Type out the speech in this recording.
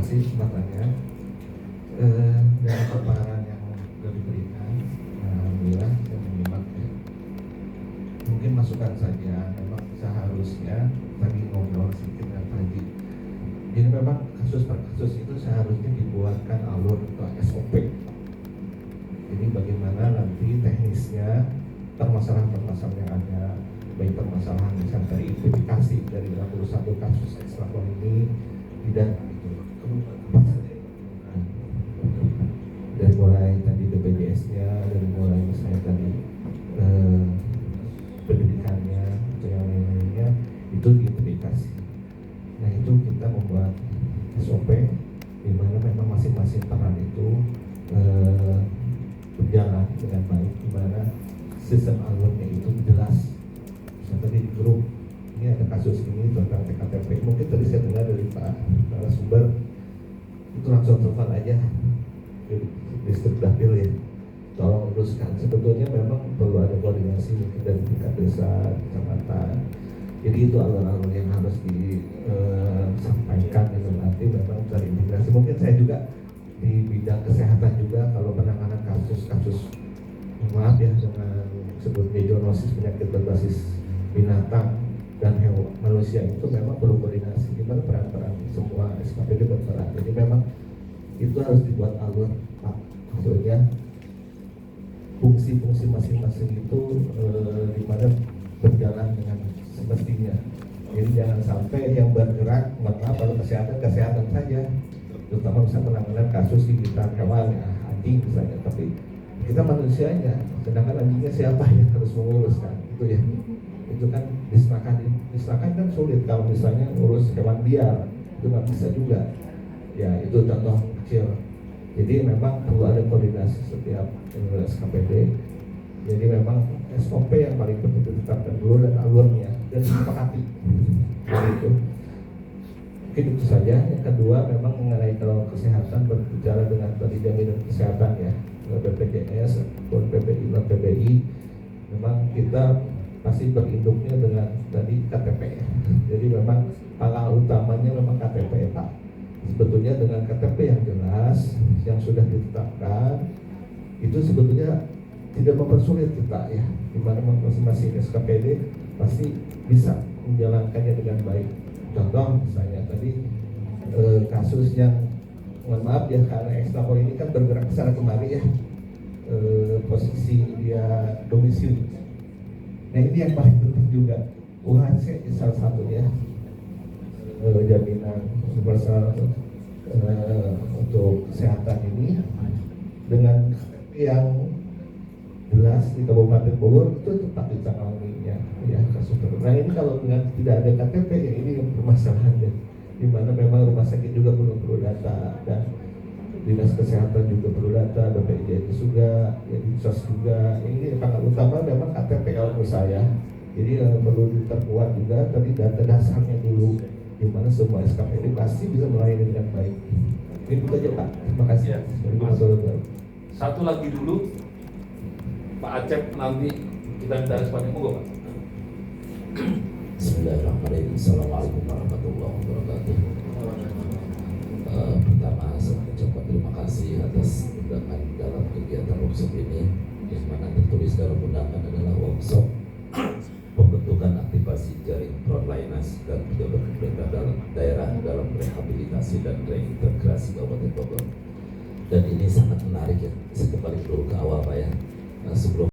kasih kesempatannya. Dari paparan yang sudah diberikan, alhamdulillah saya menyimak ya. Mungkin masukan saja, memang seharusnya tadi ngobrol sedikit dengan Haji. Jadi memang kasus per kasus itu seharusnya dibuatkan alur atau SOP. Jadi bagaimana nanti teknisnya permasalahan-permasalahan yang ada, baik permasalahan misalnya dari identifikasi dari 61 kasus ekstrakor ini tidak dari mulai tadi BPJS-nya, dari mulai misalnya tadi pendidikannya atau yang lain-lainnya itu diidentifikasi. Nah itu kita membuat SOP di mana memang masing-masing peran itu berjalan dengan baik, di mana sistem alurnya itu jelas. Misalnya tadi di grup ini ada kasus ini tentang TKTP, mungkin tadi saya dengar dari Pak narasumber itu langsung telepon aja distrik dapil ya, tolong uruskan. Sebetulnya memang perlu ada koordinasi mungkin dari tingkat desa, kecamatan. Jadi itu alur-alur yang harus disampaikan itu nanti memang terintegrasi. Mungkin saya juga di bidang kesehatan juga kalau penanganan kasus-kasus maaf ya dengan sebutnya zoonosis penyakit berbasis binatang dan hewan manusia itu memang perlu koordinasi di mana peran-peran semua SKPD berperan. Jadi memang itu harus dibuat alur Pak, maksudnya fungsi-fungsi masing-masing itu di mana berjalan dengan semestinya. Jadi jangan sampai yang bergerak kalau kesehatan saja, terutama misalnya penanganan kasus gigitan hewan ya, anjing misalnya, tapi kita manusianya, sedangkan anjingnya siapa yang harus menguruskan itu ya. Itu kan diserahkan kan sulit kalau misalnya ngurus hewan liar, itu nggak bisa juga ya. Itu contoh kecil. Jadi memang perlu ada koordinasi setiap SKPD. Jadi memang SOP yang paling penting ditetapkan dulu dan alurnya dan disepakati. Itu mungkin itu saja. Yang kedua memang mengenai kalau kesehatan berbicara dengan tadi jaminan kesehatan ya, BPJS ataupun PPI dan PBI, memang kita pasti berinduknya dengan tadi KTP ya. Jadi memang hal utamanya memang KTP Pak. Sebetulnya dengan KTP yang jelas yang sudah ditetapkan itu sebetulnya tidak mempersulit kita ya, di mana masing-masing SKPD pasti bisa menjalankannya dengan baik. Contoh misalnya tadi kasus yang mohon maaf ya, karena ekstrakor ini kan bergerak kesana kemari ya, posisi dia domisili. Nah ini yang paling penting juga, UHC salah satunya jaminan universal untuk kesehatan ini dengan yang jelas di Kabupaten Bogor itu tetap ditangani ya kasus tersebut. Nah ini kalau dengan tidak ada KTP ya ini permasalahannya, di mana memang rumah sakit juga perlu data dan dinas kesehatan juga perlu data, BPJS juga, ya Dinsos juga. Ini sangat utama memang KTP menurut saya. Jadi perlu diperkuat juga tadi data dasarnya dulu, di mana semua SKPD pasti bisa melayani dengan baik. Itu aja Pak. Terima kasih. Ya, satu lagi dulu, Pak Acep, nanti kita minta responnya, monggo Pak. Bismillahirrahmanirrahim. Assalamualaikum warahmatullahi wabarakatuh. Pertama saya mengucapkan terima kasih atas undangan dalam kegiatan workshop ini, yang mana tertulis dalam undangan adalah workshop pembentukan aktivasi jaring frontliners dan pejabat pemerintah dalam daerah dalam rehabilitasi dan reintegrasi Kabupaten Bogor. Dan ini sangat menarik ya. Saya kembali dulu ke awal Pak ya. Sebelum